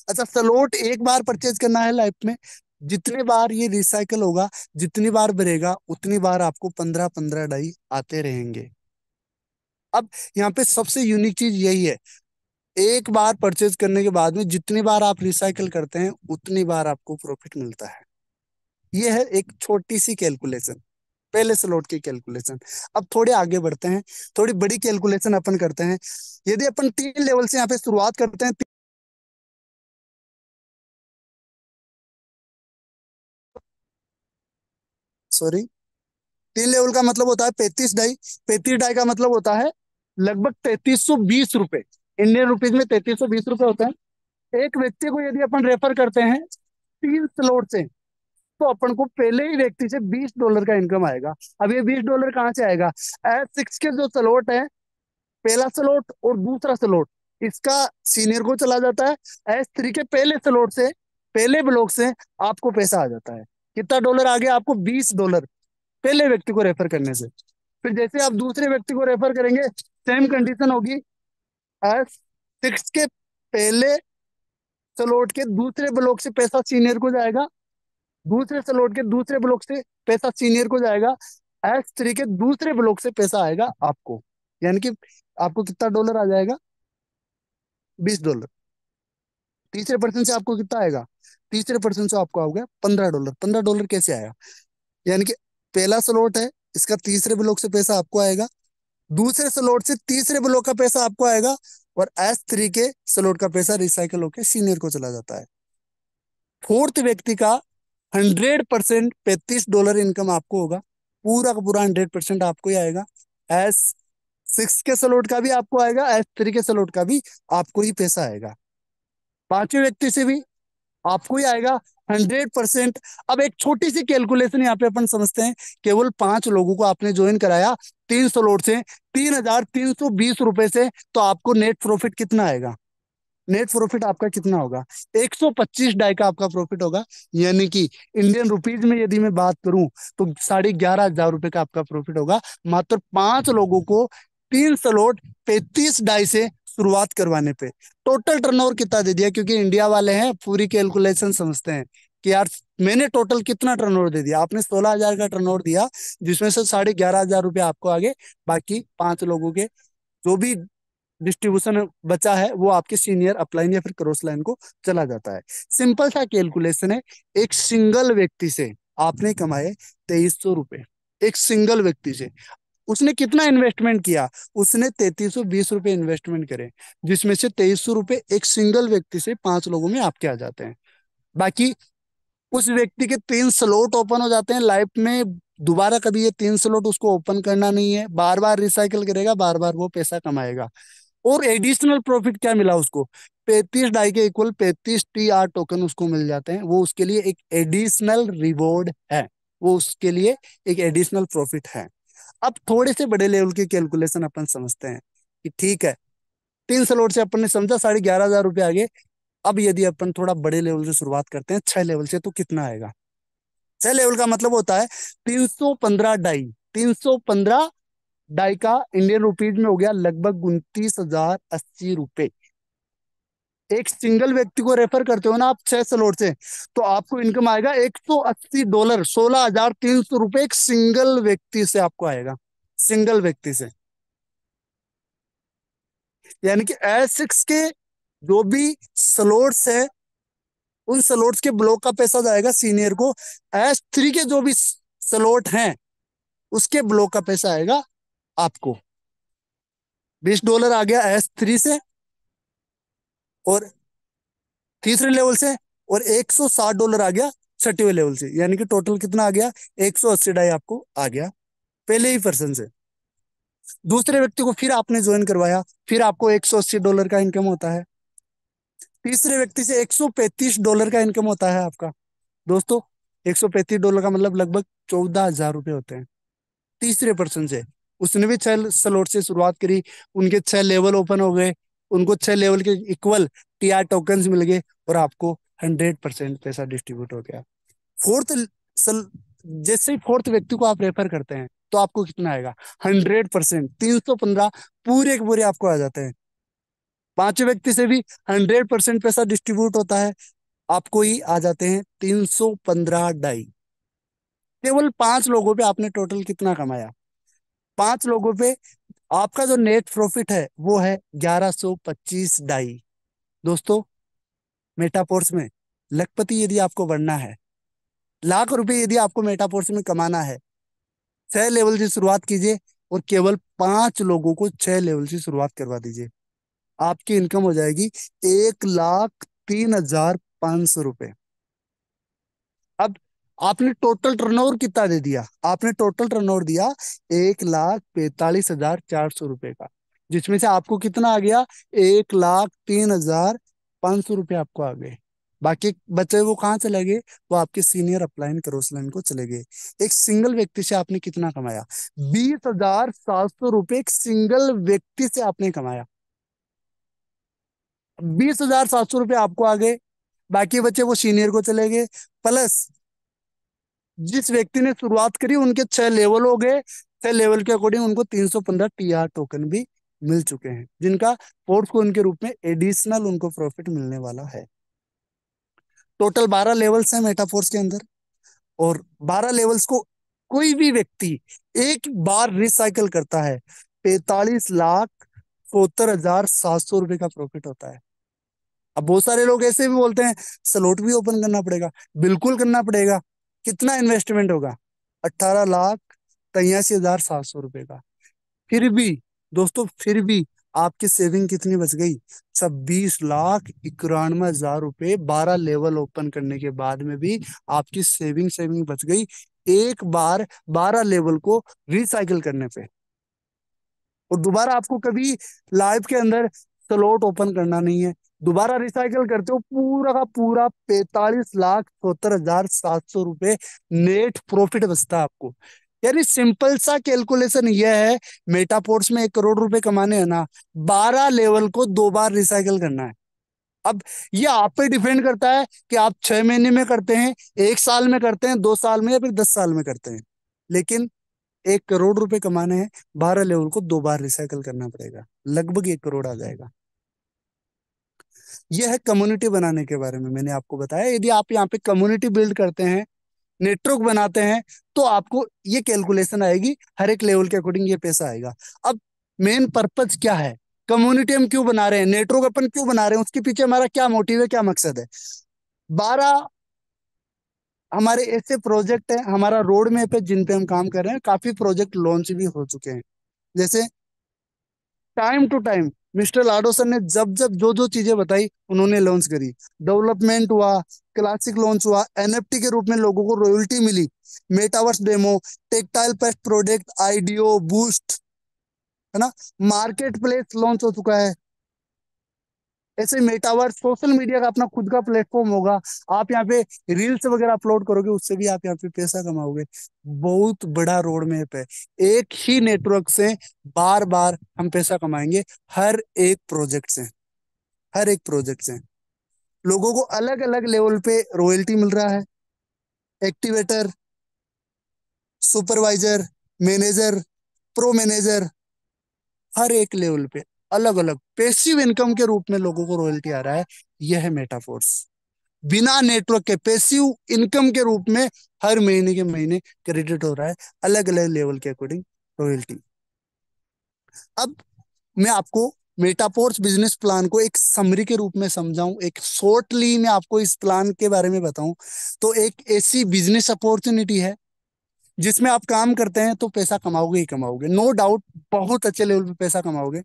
अच्छा, स्लॉट एक बार परचेज करना है लाइफ में, जितने बार ये रिसाइकल होगा, जितनी बार भरेगा, उतनी बार आपको 15-15 डाई आते रहेंगे। अब यहाँ पे सबसे यूनिक चीज यही है, एक बार परचेज करने के बाद में जितनी बार आप रिसाइकल करते हैं, उतनी बार आपको प्रॉफिट मिलता है। ये है एक छोटी सी कैलकुलेशन। पहले स्लॉट की कैलकुलेशन। अब थोड़े आगे बढ़ते हैं, थोड़ी बड़ी कैलकुलेशन अपन करते हैं। यदि अपन 3 लेवल से यहाँ पे शुरुआत करते हैं, सॉरी, 3 लेवल का मतलब होता है 35 डाई। 35 डाई का मतलब होता है लगभग 3320 रुपए। इंडियन रुपीज में 3320 रुपए होते हैं। एक व्यक्ति को यदि अपन रेफर करते हैं 3 स्लॉट से, तो अपन को पहले ही व्यक्ति से $20 का इनकम आएगा। अब ये $20 कहाँ से आएगा? S6 के जो स्लॉट है, पहला स्लॉट और दूसरा स्लॉट, इसका सीनियर को चला जाता है। S3 के पहले स्लॉट से, पहले ब्लॉक से आपको पैसा आ जाता है। कितना डॉलर आ गया आपको? $20, पहले व्यक्ति को रेफर करने से। फिर जैसे आप दूसरे व्यक्ति को रेफर करेंगे, सेम कंडीशन होगी। S6 के पहले स्लॉट के दूसरे ब्लॉक से पैसा सीनियर को जाएगा, दूसरे स्लॉट के दूसरे ब्लॉक से पैसा सीनियर को जाएगा, S3 के दूसरे ब्लॉक से पैसा आएगा आपको। यानी कि आपको कितना डॉलर आ जाएगा? $20। तीसरे पर्सन से आपको कितना आएगा? तीसरे पर्सन से आपको आ गया $15। $15 कैसे आया? यानी कि पहला स्लॉट है, इसका तीसरे ब्लॉक से पैसा आपको आएगा, दूसरे स्लॉट से तीसरे ब्लॉक का पैसा आपको आएगा, और S3 के स्लॉट का पैसा रिसाइकल होकर सीनियर को चला जाता है। फोर्थ व्यक्ति का 100% $35 इनकम आपको होगा। पूरा का पूरा 100% आपको ही आएगा। S6 के स्लॉट का भी आपको आएगा, S3 के स्लॉट का भी आपको ही पैसा आएगा। पांचवें व्यक्ति से भी आपको ही आएगा 100%। अब एक छोटी सी कैलकुलेशन यहाँ पे अपन समझते हैं। केवल 5 लोगों को आपने ज्वाइन कराया 3 स्लॉट से, 3320 रुपए से, तो आपको नेट प्रॉफिट कितना आएगा? नेट प्रॉफिट आपका कितना होगा? 125 डाई का आपका प्रॉफिट होगा। यानी कि इंडियन रुपीज में यदि मैं बात करूं, तो 11,500 रुपए का आपका प्रॉफिट होगा, मात्र 5 लोगों को 3 स्लॉट 35 डाई से शुरुआत करवाने पे। टोटल टर्नओवर कितना दे दिया? क्योंकि इंडिया वाले हैं, पूरी कैलकुलेशन समझते हैं कि यार मैंने टोटल कितना टर्नओवर दे दिया। आपने 16,000 का टर्नओवर दिया, जिसमें से 11,500 रुपये आपको आगे, बाकी 5 लोगों के जो भी डिस्ट्रीब्यूशन बचा है वो आपके सीनियर अपलाइन या फिर क्रॉस लाइन को चला जाता है। सिंपल सा कैलकुलेशन है। एक सिंगल व्यक्ति से आपने कमाए 2300 रुपए। एक सिंगल व्यक्ति से उसने कितना इन्वेस्टमेंट किया? उसने 3320 रुपए इन्वेस्टमेंट करे, जिसमें से 2300 रुपए एक सिंगल व्यक्ति से 5 लोगों में आपके आ जाते हैं। बाकी उस व्यक्ति के 3 स्लॉट ओपन हो जाते हैं लाइफ में। दोबारा कभी ये 3 स्लॉट उसको ओपन करना नहीं है, बार बार रिसाइकिल करेगा, बार बार वो पैसा कमाएगा। और एडिशनल प्रॉफिट क्या मिला उसको? 35 डाई के इक्वल 35 TR टोकन उसको मिल जाते हैं। वो उसके लिए एक एडिशनल रिवॉर्ड है, वो उसके लिए एक एडिशनल प्रॉफिट है। अब थोड़े से बड़े लेवल की कैलकुलेशन अपन समझते हैं कि ठीक है, 3 स्लॉट से अपन ने समझा 11,500 रुपये आगे। अब यदि अपन थोड़ा बड़े लेवल से शुरुआत करते हैं, 6 लेवल से, तो कितना आएगा? 6 लेवल का मतलब होता है 315 डाई। 315 डाई का इंडियन रुपीज में हो गया लगभग 29,080 रुपए। एक सिंगल व्यक्ति को रेफर करते हो ना आप 6 स्लॉट से, तो आपको इनकम आएगा $180। 16,300 रुपए एक सिंगल व्यक्ति से आपको आएगा, सिंगल व्यक्ति से। यानी कि S6 के जो भी स्लॉट्स है, उन स्लॉट्स के ब्लॉक का पैसा जाएगा सीनियर को। S3 के जो भी स्लॉट हैं, उसके ब्लॉक का पैसा आएगा आपको। $20 आ गया S3 से और तीसरे लेवल से, और $160 आ गया छठवें लेवल से। यानी कि टोटल कितना आ गया? 180 डाई आपको आ गया पहले ही पर्सन से। दूसरे व्यक्ति को फिर आपने ज्वाइन करवाया, फिर आपको $180 का इनकम होता है। तीसरे व्यक्ति से $135 का इनकम होता है आपका। दोस्तों, $135 का मतलब लगभग 14,000 रुपये होते हैं तीसरे पर्सन से। उसने भी 6 स्लॉट से शुरुआत करी, उनके 6 लेवल ओपन हो गए, उनको 6 लेवल के इक्वल TR टोकन मिल गए, और आपको 100% पैसा डिस्ट्रीब्यूट हो गया। फोर्थ सल जैसे ही फोर्थ व्यक्ति को आप रेफर करते हैं, तो आपको कितना आएगा? 100%, 315 पूरे के पूरे आपको आ जाते हैं। पांचवें व्यक्ति से भी 100% पैसा डिस्ट्रीब्यूट होता है, आपको ही आ जाते हैं 315 डाई। केवल 5 लोगों पे आपने टोटल कितना कमाया? 5 लोगों पे आपका जो नेट प्रॉफिट है वो है 1125 डाई। दोस्तों, मेटापोर्स में लखपति यदि आपको बनना है, लाख रुपए यदि आपको मेटापोर्स में कमाना है, 6 लेवल से शुरुआत कीजिए और केवल 5 लोगों को 6 लेवल से शुरुआत करवा दीजिए। आपकी इनकम हो जाएगी 1,03,500 रुपए। अब आपने टोटल टर्नओवर कितना दे दिया? आपने टोटल टर्नओवर दिया 1,42,400 रुपए का, जिसमें से आपको कितना आ गया? 1,03,500 रुपये आपको आ गए। बाकी बचे वो कहाँ चले गए? वो आपके सीनियर अपलाइन क्रॉस लाइन को चले गए। एक सिंगल व्यक्ति से आपने कितना कमाया? 20,700 रुपये एक सिंगल व्यक्ति से आपने कमाया। 20,700 रुपये आपको आ गए, बाकी बचे वो सीनियर को चले गए। प्लस जिस व्यक्ति ने शुरुआत करी उनके 6 लेवल हो गए। 6 लेवल के अकॉर्डिंग उनको 315 टीआर टोकन भी मिल चुके हैं, जिनका फोर्स को उनके रूप में एडिशनल उनको प्रॉफिट मिलने वाला है। टोटल 12 लेवल्स हैं मेटाफोर्स के अंदर, और 12 लेवल्स को कोई भी व्यक्ति एक बार रिसाइकल करता है 45,72,700 रुपए का प्रॉफिट होता है। अब बहुत सारे लोग ऐसे भी बोलते हैं स्लॉट भी ओपन करना पड़ेगा। बिल्कुल करना पड़ेगा। कितना इन्वेस्टमेंट होगा? 18,83,700 रुपए का। फिर भी दोस्तों, फिर भी आपकी सेविंग कितनी बच गई? 26,91,000 रुपए। 12 लेवल ओपन करने के बाद में भी आपकी सेविंग सेविंग बच गई, एक बार 12 लेवल को रिसाइकिल करने पे। और दोबारा आपको कभी लाइफ के अंदर स्लॉट ओपन करना नहीं है। दोबारा रिसाइकल करते हो, पूरा का पूरा 45,72,700 रुपए नेट प्रॉफिट बचता है आपको। यानी सिंपल सा कैलकुलेशन यह है, मेटापोर्ट्स में 1 करोड़ रुपए कमाने हैं ना, 12 लेवल को 2 बार रिसाइकल करना है। अब ये आप पे डिपेंड करता है कि आप 6 महीने में करते हैं, 1 साल में करते हैं, 2 साल में, या फिर 10 साल में करते हैं। लेकिन 1 करोड़ रुपए कमाने हैं, 12 लेवल को 2 बार रिसाइकल करना पड़ेगा, लगभग 1 करोड़ आ जाएगा। यह है कम्युनिटी बनाने के बारे में मैंने आपको बताया। यदि आप यहाँ पे कम्युनिटी बिल्ड करते हैं, नेटवर्क बनाते हैं, तो आपको ये कैलकुलेशन आएगी, हर एक लेवल के अकॉर्डिंग ये पैसा आएगा। अब मेन पर्पज क्या है? कम्युनिटी हम क्यों बना रहे हैं, नेटवर्क अपन क्यों बना रहे हैं, उसके पीछे हमारा क्या मोटिव है, क्या मकसद है? 12 हमारे ऐसे प्रोजेक्ट है हमारा रोड मैप है जिन पे हम काम कर रहे हैं। काफी प्रोजेक्ट लॉन्च भी हो चुके हैं। जैसे time to time mister Lado sir ने जब जब जो जो चीजें बताई उन्होंने लॉन्च करी। डेवलपमेंट हुआ, क्लासिक लॉन्च हुआ, एनएफटी के रूप में लोगों को रॉयल्टी मिली, metaverse demo, tactile paste product, IDO boost, है ना, मार्केट प्लेस लॉन्च हो चुका है। ऐसे मेटावर्स सोशल मीडिया का अपना खुद का प्लेटफॉर्म होगा। आप यहाँ पे रील्स वगैरह अपलोड करोगे, उससे भी आप यहाँ पे पैसा कमाओगे। बहुत बड़ा रोड मैप है। एक ही नेटवर्क से बार बार हम पैसा कमाएंगे, हर एक प्रोजेक्ट से। हर एक प्रोजेक्ट से लोगों को अलग अलग लेवल पे रॉयल्टी मिल रहा है। Activator, supervisor, manager, pro manager, हर एक लेवल पे अलग अलग पैसिव इनकम के रूप में लोगों को रॉयल्टी आ रहा है। यह है मेटाफोर्स। बिना नेटवर्क के पैसिव इनकम के रूप में हर महीने के महीने क्रेडिट हो रहा है, अलग अलग लेवल के अकॉर्डिंग रॉयल्टी। अब मैं आपको मेटापोर्स बिजनेस प्लान को एक समरी के रूप में समझाऊं, एक शॉर्टली मैं आपको इस प्लान के बारे में बताऊं, तो एक ऐसी बिजनेस अपॉर्चुनिटी है जिसमें आप काम करते हैं तो पैसा कमाओगे ही कमाओगे, नो डाउट। बहुत अच्छे लेवल पे पैसा कमाओगे।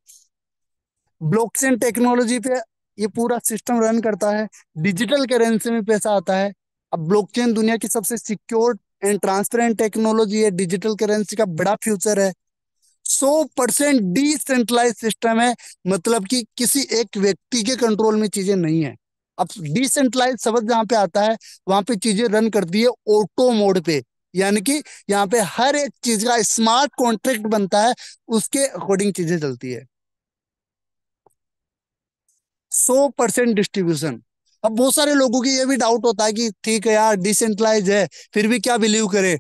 ब्लॉकचेन टेक्नोलॉजी पे ये पूरा सिस्टम रन करता है। डिजिटल करेंसी में पैसा आता है। अब ब्लॉकचेन दुनिया की सबसे सिक्योर एंड ट्रांसपेरेंट टेक्नोलॉजी है। डिजिटल करेंसी का बड़ा फ्यूचर है। 100% डिसेंट्रलाइज सिस्टम है, मतलब कि किसी एक व्यक्ति के कंट्रोल में चीजें नहीं है। अब डिसेंट्रलाइज शब्द जहां पे आता है, वहां पे चीजें रन करती है ऑटो मोड पे, यानी कि यहाँ पे हर एक चीज का स्मार्ट कॉन्ट्रैक्ट बनता है, उसके अकॉर्डिंग चीजें चलती है। 100% डिस्ट्रीब्यूशन। अब बहुत सारे लोगों की ये भी डाउट होता है कि ठीक है यार डिसेंट्रलाइज है, फिर भी क्या बिलीव करे।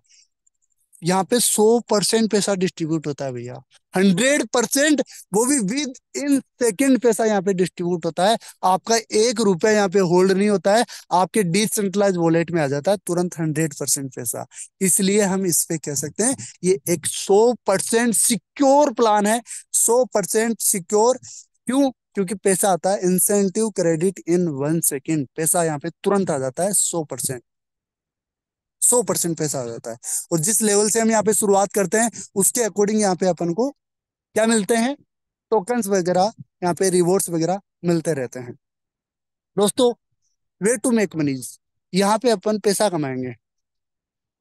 यहाँ पे 100% पैसा डिस्ट्रीब्यूट होता है भैया। 100%, वो भी विद इन सेकेंड पैसा यहाँ पे डिस्ट्रीब्यूट होता है। आपका 1 रुपया यहाँ पे होल्ड नहीं होता है, आपके डिसेंट्रलाइज वॉलेट में आ जाता है तुरंत 100% पैसा। इसलिए हम इस पे कह सकते हैं ये एक 100% सिक्योर प्लान है। 100% सिक्योर। क्यों? क्योंकि पैसा आता है इंसेंटिव क्रेडिट इन 1 सेकेंड, पैसा यहाँ पे तुरंत आ जाता है 100%। 100% पैसा हो जाता है। और जिस लेवल से हम यहाँ पे शुरुआत करते हैं उसके अकॉर्डिंग यहाँ पे अपन को क्या मिलते हैं, टोकन्स वगैरह, यहाँ पे रिवॉर्ड्स वगैरह मिलते रहते हैं। दोस्तों, वे टू मेक मनी, यहाँ पे अपन पैसा कमाएंगे।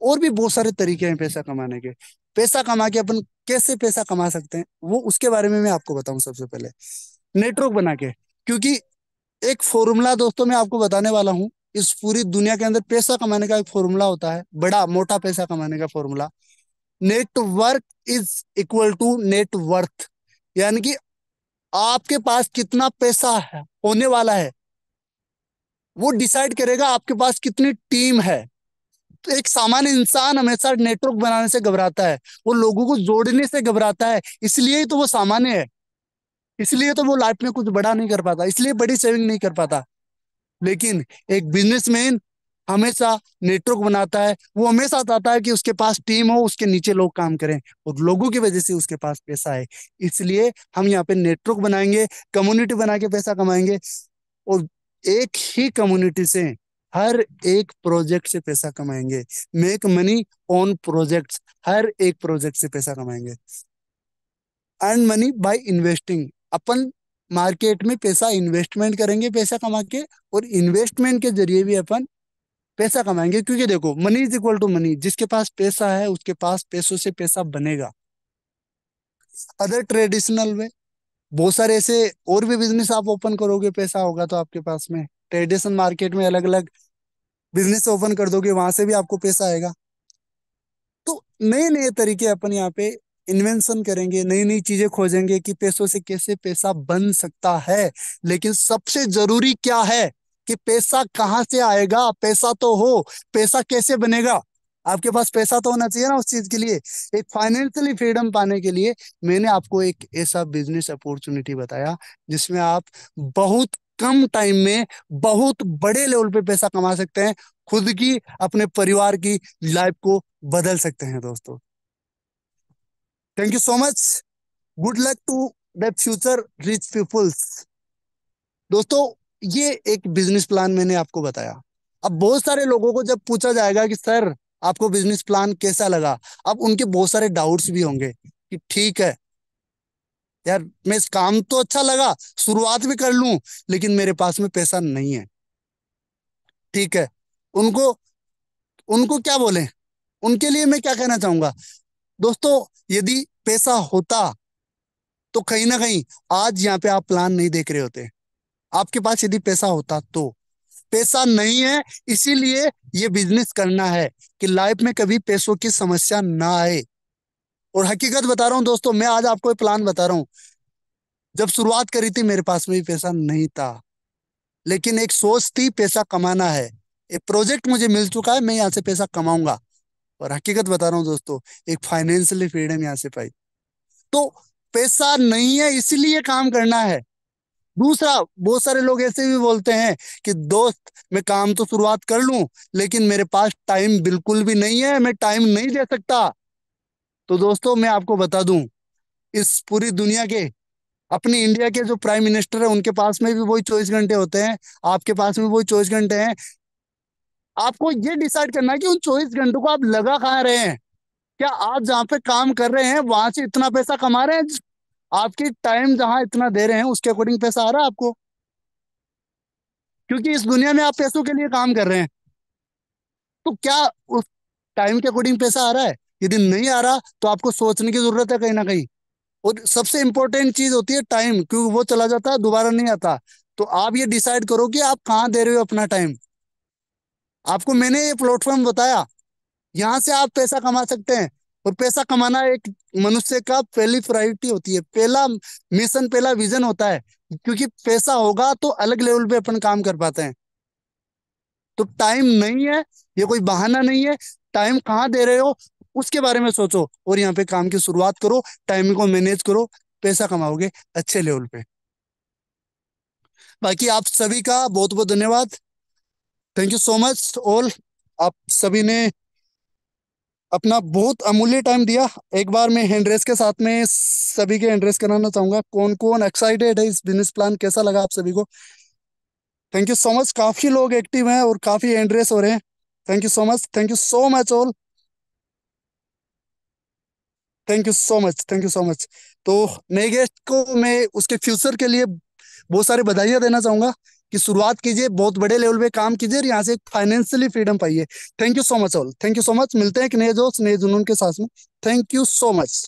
और भी बहुत सारे तरीके हैं पैसा कमाने के। पैसा कमा के अपन कैसे पैसा कमा सकते हैं, वो उसके बारे में मैं आपको बताऊं। सबसे पहले नेटवर्क बना के, क्योंकि एक फॉर्मूला दोस्तों मैं आपको बताने वाला हूँ। इस पूरी दुनिया के अंदर पैसा कमाने का एक फॉर्मूला होता है, बड़ा मोटा पैसा कमाने का formula. Network is equal to net, यानी कि आपके पास कितना पैसा है होने वाला है, वो डिसाइड करेगा आपके पास कितनी टीम है। तो एक सामान्य इंसान हमेशा नेटवर्क बनाने से घबराता है, वो लोगों को जोड़ने से घबराता है, इसलिए ही तो वो सामान्य है। इसलिए तो वो लाइफ में कुछ बड़ा नहीं कर पाता, इसलिए बड़ी सेविंग नहीं कर पाता। लेकिन एक बिजनेसमैन हमेशा नेटवर्क बनाता है, वो हमेशा चाहता है कि उसके पास टीम हो, उसके नीचे लोग काम करें, और लोगों की वजह से उसके पास पैसा है। इसलिए हम यहाँ पे नेटवर्क बनाएंगे, कम्युनिटी बना के पैसा कमाएंगे। और एक ही कम्युनिटी से हर एक प्रोजेक्ट से पैसा कमाएंगे। मेक मनी ऑन प्रोजेक्ट्स, हर एक प्रोजेक्ट से पैसा कमाएंगे। Earn money by investing, upon market में पैसा इन्वेस्टमेंट करेंगे पैसा कमा के, और इन्वेस्टमेंट के जरिए भी अपन पैसा कमाएंगे। क्योंकि देखो, money is equal to money, जिसके पास पैसा है उसके पास पैसों से पैसा बनेगा। अदर ट्रेडिशनल वे, बहुत सारे ऐसे और भी बिजनेस आप ओपन करोगे, पैसा होगा तो आपके पास में। ट्रेडिशनल मार्केट में अलग अलग बिजनेस ओपन कर दोगे, वहां से भी आपको पैसा आएगा। तो नए नए तरीके अपन यहाँ पे इन्वेंशन करेंगे, नई नई चीजें खोजेंगे कि पैसों से कैसे पैसा बन सकता है। लेकिन सबसे जरूरी क्या है कि पैसा कहाँ से आएगा, पैसा तो हो, पैसा कैसे बनेगा। आपके पास पैसा तो होना चाहिए ना उस चीज के लिए। एक फाइनेंशियली फ्रीडम पाने के लिए मैंने आपको एक ऐसा बिजनेस अपॉर्चुनिटी बताया जिसमें आप बहुत कम टाइम में बहुत बड़े लेवल पे पैसा कमा सकते हैं, खुद की, अपने परिवार की लाइफ को बदल सकते हैं दोस्तों। Thank you so much. Good luck to the future rich peoples. दोस्तों, ये एक बिजनेस प्लान मैंने आपको बताया। अब बहुत सारे लोगों को जब पूछा जाएगा कि सर आपको बिजनेस प्लान कैसा लगा, अब उनके बहुत सारे डाउट्स भी होंगे कि ठीक है यार, मैं इस काम तो अच्छा लगा, शुरुआत भी कर लूं, लेकिन मेरे पास में पैसा नहीं है। ठीक है, उनको उनको क्या बोले, उनके लिए मैं क्या कहना चाहूंगा। दोस्तों, यदि पैसा होता तो कहीं ना कहीं आज यहाँ पे आप प्लान नहीं देख रहे होते। आपके पास यदि पैसा होता तो, पैसा नहीं है, इसीलिए ये बिजनेस करना है कि लाइफ में कभी पैसों की समस्या ना आए। और हकीकत बता रहा हूँ दोस्तों, मैं आज आपको एक प्लान बता रहा हूँ। जब शुरुआत करी थी मेरे पास में भी पैसा नहीं था, लेकिन एक सोच थी पैसा कमाना है। एक प्रोजेक्ट मुझे मिल चुका है, मैं यहाँ से पैसा कमाऊंगा। और हकीकत बता रहा हूँ दोस्तों, एक फाइनेंशियली फ्रीडम यहाँ से पाई। तो पैसा नहीं है इसलिए काम करना है। दूसरा, बहुत सारे लोग ऐसे भी बोलते हैं कि दोस्त मैं काम तो शुरुआत कर लूं, लेकिन मेरे पास टाइम बिल्कुल भी नहीं है, मैं टाइम नहीं दे सकता। तो दोस्तों, मैं आपको बता दूं, इस पूरी दुनिया के, अपनी इंडिया के जो प्राइम मिनिस्टर है उनके पास में भी वही 24 घंटे होते हैं, आपके पास में वही 24 घंटे हैं। आपको ये डिसाइड करना है कि उन 24 घंटों को आप लगा कहाँ रहे हैं। क्या आप जहाँ पे काम कर रहे हैं वहां से इतना पैसा कमा रहे हैं, आपकी टाइम जहां इतना दे रहे हैं उसके अकॉर्डिंग पैसा आ रहा है आपको? क्योंकि इस दुनिया में आप पैसों के लिए काम कर रहे हैं, तो क्या उस टाइम के अकॉर्डिंग पैसा आ रहा है? यदि नहीं आ रहा तो आपको सोचने की जरूरत है कहीं ना कहीं। और सबसे इंपॉर्टेंट चीज होती है टाइम, क्योंकि वो चला जाता है, दोबारा नहीं आता। तो आप ये डिसाइड करो कि आप कहाँ दे रहे हो अपना टाइम। आपको मैंने ये प्लेटफॉर्म बताया, यहाँ से आप पैसा कमा सकते हैं। और पैसा कमाना एक मनुष्य का पहली प्रायोरिटी होती है, पहला मिशन, पहला विजन होता है। क्योंकि पैसा होगा तो अलग लेवल पे अपन काम कर पाते हैं। तो टाइम नहीं है, ये कोई बहाना नहीं है। टाइम कहाँ दे रहे हो उसके बारे में सोचो, और यहाँ पे काम की शुरुआत करो, टाइम को मैनेज करो, पैसा कमाओगे अच्छे लेवल पे। बाकी आप सभी का बहुत बहुत धन्यवाद। Thank you so much all. आप सभी ने अपना बहुत अमूल्य टाइम दिया। एक बार मैं हैंड रेस के साथ में सभी के हैंड रेस कराना चाहूंगा, कौन कौन एक्साइटेड है, इस बिजनेस प्लान कैसा लगा आप सभी को। Thank you so much. काफी लोग एक्टिव हैं और काफी हैंड रेस हो रहे हैं। Thank you so much, thank you so much all. Thank you so much, thank you so much. तो नए गेस्ट को मैं उसके फ्यूचर के लिए बहुत सारी बधाइयां देना चाहूंगा कि शुरुआत कीजिए, बहुत बड़े लेवल पे काम कीजिए और यहाँ से फाइनेंशियली फ्रीडम पाइए। Thank you so much all, thank you so much. मिलते हैं एक नए जोश नए जुनून के साथ में। Thank you so much.